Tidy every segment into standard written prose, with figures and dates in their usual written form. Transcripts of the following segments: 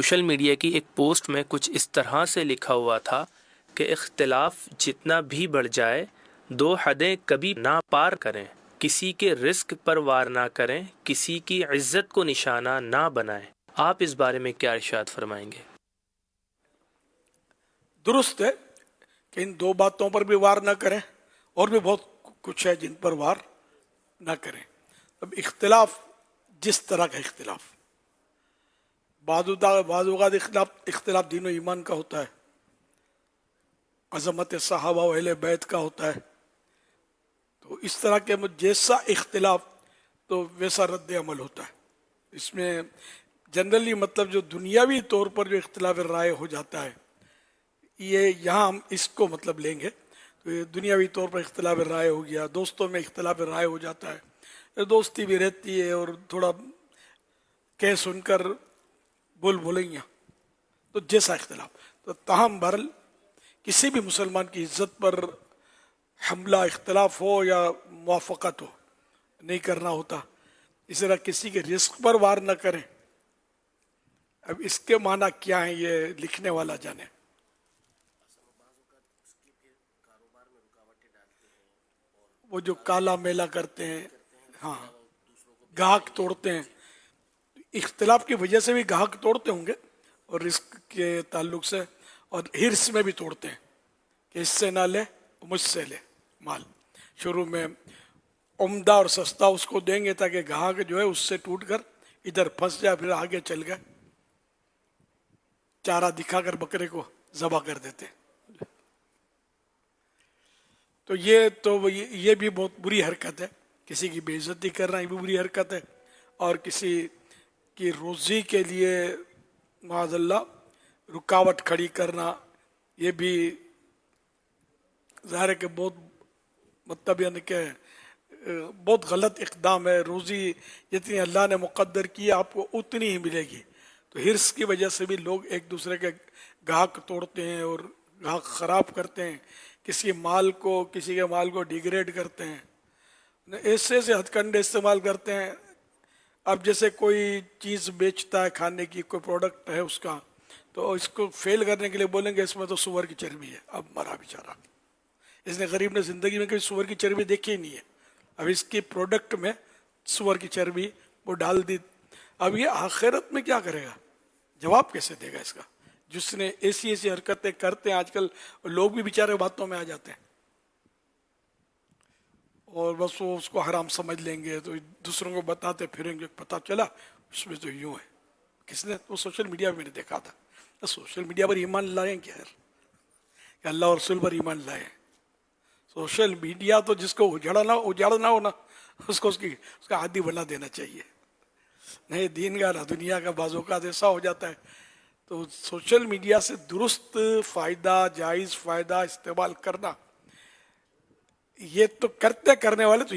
Social media کی ایک post میں کچھ اس طرح سے لکھا ہوا تھا کہ اختلاف جتنا بھی بڑھ جائے دو حدیں کبھی نہ پار کریں، کسی کے رزق پر وار نہ کریں، کسی کی عزت کو نشانہ نہ بنائیں۔ آپ اس بارے میں کیا ارشاد فرمائیں گے؟ درست ہے کہ ان دو باتوں پر بھی وار نہ کریں، اور بھی بہت کچھ ہے جن پر وار نہ کریں۔ اب اختلاف، جس طرح کا اختلاف، بعض اوقات اختلاف دین و ایمان کا ہوتا ہے، عظمت صحابہ و اہل بیت کا ہوتا ہے، تو اس طرح کے جیسا اختلاف تو ویسا رد عمل ہوتا ہے۔ اس میں جنرلی مطلب جو دنیاوی طور پر جو اختلاف رائے ہو جاتا ہے، یہ یہاں ہم اس کو مطلب لیں گے۔ تو یہ دنیاوی طور پر اختلاف رائے ہو گیا، دوستوں میں اختلاف رائے ہو جاتا ہے، دوستی بھی رہتی ہے اور تھوڑا کہہ سن کر بولیاں، تو جیسا اختلاف، تو تاہم بہرحال کسی بھی مسلمان کی عزت پر حملہ، اختلاف ہو یا موافقت ہو، نہیں کرنا ہوتا۔ اس طرح کسی کے رزق پر وار نہ کریں۔ اب اس کے معنی کیا ہیں یہ لکھنے والا جانے۔ وہ جو کالا میلا کرتے ہیں، ہاں، گاہک توڑتے ہیں، اختلاف کی وجہ سے بھی گاہک توڑتے ہوں گے، اور رزق کے تعلق سے اور ہرس میں بھی توڑتے ہیں کہ اس سے نہ لے مجھ سے لے مال۔ شروع میں عمدہ اور سستا اس کو دیں گے تاکہ گاہک جو ہے اس سے ٹوٹ کر ادھر پھنس جائے، پھر آگے چل گئے، چارہ دکھا کر بکرے کو ذبح کر دیتے۔ تو یہ بھی بہت بری حرکت ہے، کسی کی بے عزتی کرنا یہ بھی بری حرکت ہے، اور کسی کی روزی کے لیے معاذ اللہ رکاوٹ کھڑی کرنا یہ بھی ظاہر ہے کہ بہت مطلب یعنی کہ بہت غلط اقدام ہے۔ روزی جتنی اللہ نے مقدر کی آپ کو اتنی ہی ملے گی، تو ہرس کی وجہ سے بھی لوگ ایک دوسرے کے گاہک توڑتے ہیں اور گاہک خراب کرتے ہیں، کسی کے مال کو ڈیگریڈ کرتے ہیں، ایسے ہتھ کنڈے استعمال کرتے ہیں۔ اب جیسے کوئی چیز بیچتا ہے، کھانے کی کوئی پروڈکٹ ہے اس کا، تو اس کو فیل کرنے کے لیے بولیں گے اس میں تو سور کی چربی ہے۔ اب مرا بیچارہ، اس نے غریب نے زندگی میں کبھی سور کی چربی دیکھی ہی نہیں ہے، اب اس کی پروڈکٹ میں سور کی چربی وہ ڈال دی۔ اب یہ آخرت میں کیا کرے گا، جواب کیسے دے گا اس کا؟ جس نے ایسی حرکتیں کرتے ہیں آج کل، لوگ بھی بیچارے باتوں میں آ جاتے ہیں، اور بس وہ اس کو حرام سمجھ لیں گے، تو دوسروں کو بتاتے پھریں گے، پتہ چلا اس میں تو یوں ہے۔ کس نے؟ وہ سوشل میڈیا میں نے دیکھا تھا۔ سوشل میڈیا پر ایمان لائیں کیا ہے کہ اللہ اور رسول پر ایمان لائیں؟ سوشل میڈیا تو جس کو اجاڑنا ہو نا، اس کا عادی بنا دینا چاہیے۔ نہیں دین کا نہ دنیا کا، بعض اوقات ایسا ہو جاتا ہے۔ تو سوشل میڈیا سے درست فائدہ، جائز فائدہ استعمال کرنا، یہ تو کرنے والے تو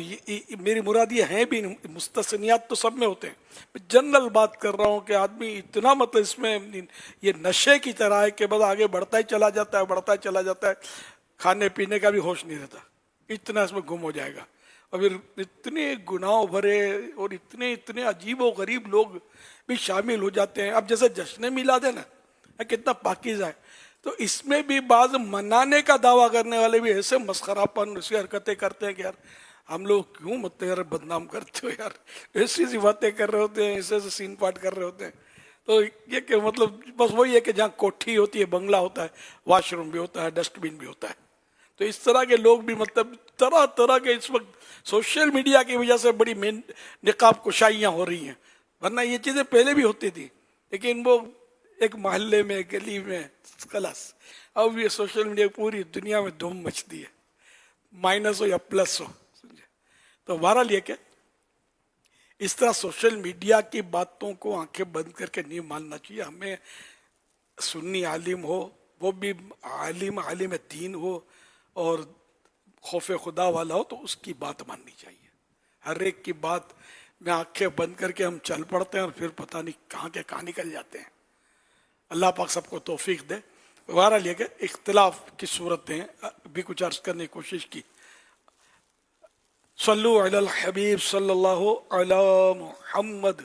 میری مراد یہ ہیں بھی، مستثنیات تو سب میں ہوتے ہیں۔ میں جنرل بات کر رہا ہوں کہ آدمی اتنا مطلب اس میں یہ نشے کی طرح ہے کہ بس آگے بڑھتا ہی چلا جاتا ہے، کھانے پینے کا بھی ہوش نہیں رہتا، اتنا اس میں گم ہو جائے گا۔ اور پھر اتنے گناہ بھرے اور اتنے عجیب و غریب لوگ بھی شامل ہو جاتے ہیں۔ اب جیسے جشن میلاد ہے نا، کتنا پاکیزہ ہے، تو اس میں بھی بعض منانے کا دعویٰ کرنے والے بھی ایسے مسخرہ پن ایسی حرکتیں کرتے ہیں کہ یار ہم لوگ کیوں مت یار بدنام کرتے ہو یار، ایسی باتیں کر رہے ہوتے ہیں، ایسے سین پاٹ کر رہے ہوتے ہیں۔ تو یہ کہ مطلب بس وہی ہے کہ جہاں کوٹھی ہوتی ہے، بنگلہ ہوتا ہے، واش روم بھی ہوتا ہے، ڈسٹ بن بھی ہوتا ہے، تو اس طرح کے لوگ بھی مطلب طرح کے اس وقت سوشل میڈیا کی وجہ سے بڑی نقاب کشائیاں ہو رہی ہیں، ورنہ یہ چیزیں پہلے بھی ہوتی تھی، لیکن وہ ایک محلے میں، گلی میں، خلاص۔ اب یہ سوشل میڈیا پوری دنیا میں دھوم مچتی ہے، مائنس ہو یا پلس ہو، سمجھے؟ تو بہرحال یہ کہ اس طرح سوشل میڈیا کی باتوں کو آنکھیں بند کر کے نہیں ماننا چاہیے۔ ہمیں سنی عالم ہو، وہ بھی عالم دین ہو اور خوف خدا والا ہو، تو اس کی بات ماننی چاہیے۔ ہر ایک کی بات میں آنکھیں بند کر کے ہم چل پڑتے ہیں اور پھر پتہ نہیں کہاں نکل جاتے ہیں۔ اللہ پاک سب کو توفیق دے۔ بہرحال یہ کہ اختلاف کی صورتیں بھی کچھ عرض کرنے کی کوشش کی۔ صلو علی الحبیب صلی اللہ علی محمد